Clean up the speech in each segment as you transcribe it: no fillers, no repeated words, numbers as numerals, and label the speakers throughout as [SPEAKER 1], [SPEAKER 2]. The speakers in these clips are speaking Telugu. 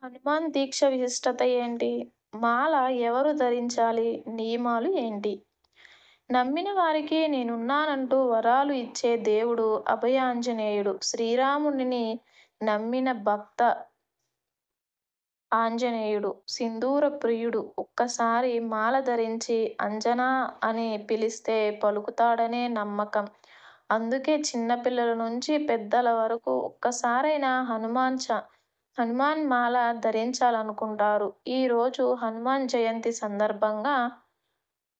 [SPEAKER 1] హనుమాన్ దీక్ష విశిష్టత ఏంటి? మాల ఎవరు ధరించాలి? నియమాలు ఏంటి? నమ్మిన వారికి నేనున్నానంటూ వరాలు ఇచ్చే దేవుడు అభయాంజనేయుడు. శ్రీరాముడిని నమ్మిన భక్త ఆంజనేయుడు. సింధూర ప్రియుడు. ఒక్కసారి మాల ధరించి అంజనా అని పిలిస్తే పలుకుతాడనే నమ్మకం. అందుకే చిన్నపిల్లల నుంచి పెద్దల వరకు ఒక్కసారైనా హనుమాన్ మాల ధరించాలనుకుంటారు. ఈరోజు హనుమాన్ జయంతి సందర్భంగా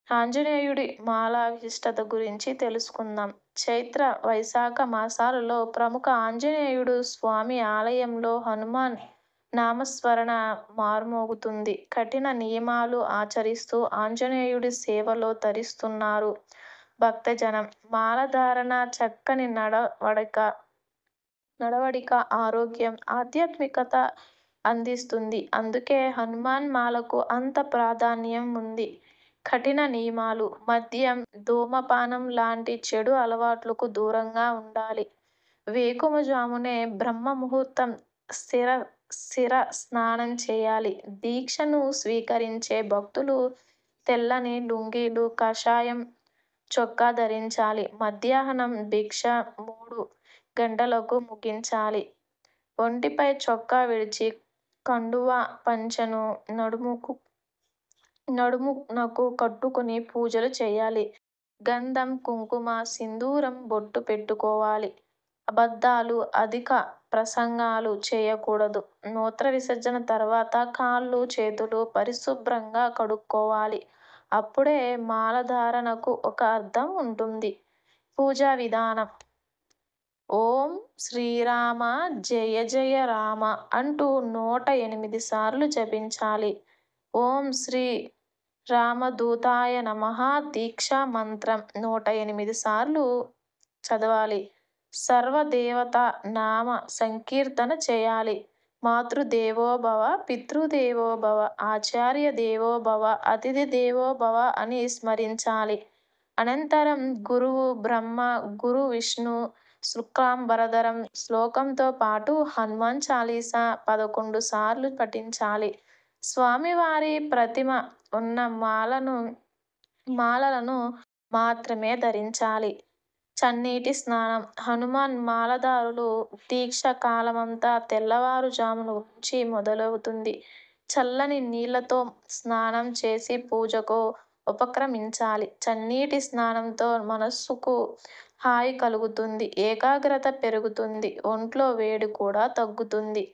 [SPEAKER 1] ఆంజనేయుడి మాల విశిష్టత గురించి తెలుసుకుందాం. చైత్ర, వైశాఖ మాసాలలో ప్రముఖ ఆంజనేయుడు స్వామి ఆలయంలో హనుమాన్ నామస్మరణ మార్మోగుతుంది. కఠిన నియమాలు ఆచరిస్తూ ఆంజనేయుడి సేవలో తరిస్తున్నారు భక్తజనం. మాలధారణ చక్కని నడవడిక, ఆరోగ్యం, ఆధ్యాత్మికత అందిస్తుంది. అందుకే హనుమాన్ మాలకు అంత ప్రాధాన్యం ఉంది. కఠిన నియమాలు: మద్యం, ధూమపానం లాంటి చెడు అలవాట్లకు దూరంగా ఉండాలి. వేకువజామునే బ్రహ్మ ముహూర్తం శిర స్నానం చేయాలి. దీక్షను స్వీకరించే భక్తులు తెల్లని లుంగీలు, కాషాయం చొక్కా ధరించాలి. మధ్యాహ్నం భిక్ష 3 గంటలకు ముగించాలి. ఒంటిపై చొక్కా విడిచి కండువా పంచెను నడుమునకు కట్టుకుని పూజలు చేయాలి. గంధం, కుంకుమ, సింధూరం బొట్టు పెట్టుకోవాలి. అబద్ధాలు, అధిక ప్రసంగాలు చేయకూడదు. మూత్ర విసర్జన తర్వాత కాళ్ళు, చేతులు పరిశుభ్రంగా కడుక్కోవాలి. అప్పుడే మాలధారణకు ఒక అర్థం ఉంటుంది. పూజా విధానం: ఓం శ్రీరామ జయ జయ రామ అంటూ 108 సార్లు జపించాలి. ఓం శ్రీ రామదూతాయ నమః దీక్షా మంత్రం 108 సార్లు చదవాలి. సర్వదేవతా నామ సంకీర్తన చేయాలి. మాతృదేవోభవ, పితృదేవోభవ, ఆచార్య దేవోభవ, అతిథి దేవోభవ అని స్మరించాలి. అనంతరం గురువు బ్రహ్మ, గురు విష్ణు శుక్లాంబరధరం శ్లోకంతో పాటు హనుమాన్ చాలీసా 11 సార్లు పఠించాలి. స్వామివారి ప్రతిమ ఉన్న మాలలను మాత్రమే ధరించాలి. చన్నీటి స్నానం: హనుమాన్ మాలధారులు దీక్ష కాలమంతా తెల్లవారుజామున నుంచి మొదలవుతుంది. చల్లని నీళ్లతో స్నానం చేసి పూజకు ఉపక్రమించాలి. చన్నీటి స్నానంతో మనస్సుకు హాయి కలుగుతుంది, ఏకాగ్రత పెరుగుతుంది, ఒంట్లో వేడి కూడా తగ్గుతుంది.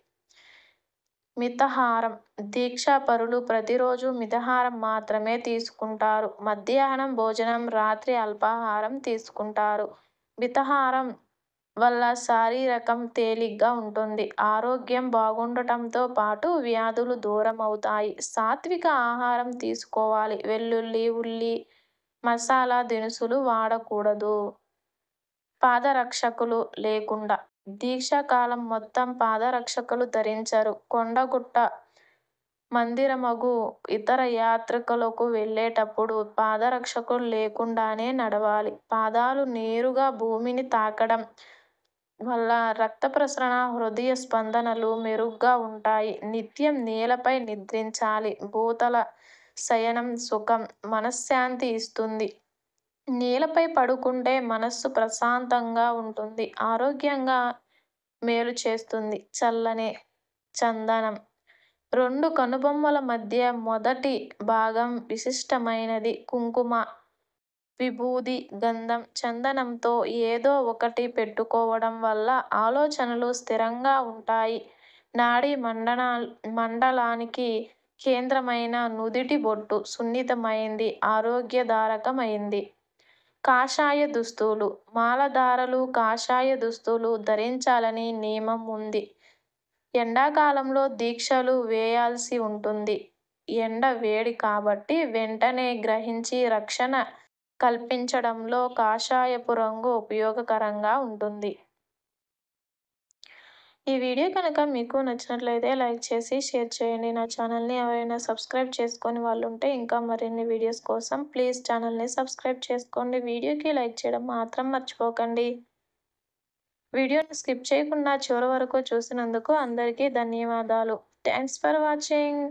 [SPEAKER 1] మితాహారం: దీక్షాపరులు ప్రతిరోజు మితాహారం మాత్రమే తీసుకుంటారు. మధ్యాహ్నం భోజనం, రాత్రి అల్పాహారం తీసుకుంటారు. మితాహారం వల్ల శారీరకం తేలిగ్గా ఉంటుంది. ఆరోగ్యం బాగుండటంతో పాటు వ్యాధులు దూరమవుతాయి. సాత్విక ఆహారం తీసుకోవాలి. వెల్లుల్లి, ఉల్లి, మసాలా దినుసులు వాడకూడదు. పాదరక్షకులు లేకుండా: దీక్షా కాలం మొత్తం పాదరక్షకులు ధరించరు. కొండగుట్ట, మందిరమగు ఇతర యాత్రలకు వెళ్ళేటప్పుడు పాదరక్షకులు లేకుండానే నడవాలి. పాదాలు నేరుగా భూమిని తాకడం వల్ల రక్త ప్రసరణ, హృదయ స్పందనలు మెరుగ్గా ఉంటాయి. నిత్యం నేలపై నిద్రించాలి. భూతల శయనం సుఖం, మనశ్శాంతి ఇస్తుంది. నేలపై పడుకుంటే మనస్సు ప్రశాంతంగా ఉంటుంది, ఆరోగ్యంగా మేలు చేస్తుంది. చల్లని చందనం: 2 కనుబొమ్మల మధ్య మొదటి భాగం విశిష్టమైనది. కుంకుమ, విభూది, గంధం, చందనంతో ఏదో ఒకటి పెట్టుకోవడం వల్ల ఆలోచనలు స్థిరంగా ఉంటాయి. నాడీ మండలానికి కేంద్రమైన నుదిటి బొట్టు సున్నితమైంది, ఆరోగ్యదాయకమైంది. కాషాయ దుస్తులు: మాలధారులు కాషాయ దుస్తులు ధరించాలని నియమం ఉంది. ఎండాకాలంలో దీక్షలు వేయాల్సి ఉంటుంది. ఎండ వేడి కాబట్టి వెంటనే గ్రహించి రక్షణ కల్పించడంలో కాషాయపు రంగు ఉపయోగకరంగా ఉంటుంది. ఈ వీడియో కనుక మీకు నచ్చినట్లయితే లైక్ చేసి షేర్ చేయండి. నా ఛానల్ని ఎవరైనా సబ్స్క్రైబ్ చేసుకొని వాళ్ళు ఉంటే ఇంకా మరిన్ని వీడియోస్ కోసం ప్లీజ్ ఛానల్ని సబ్స్క్రైబ్ చేసుకోండి. వీడియోకి లైక్ చేయడం మాత్రం మర్చిపోకండి. వీడియోని స్కిప్ చేయకుండా చివరి వరకు చూసినందుకు అందరికీ ధన్యవాదాలు. Thanks for watching.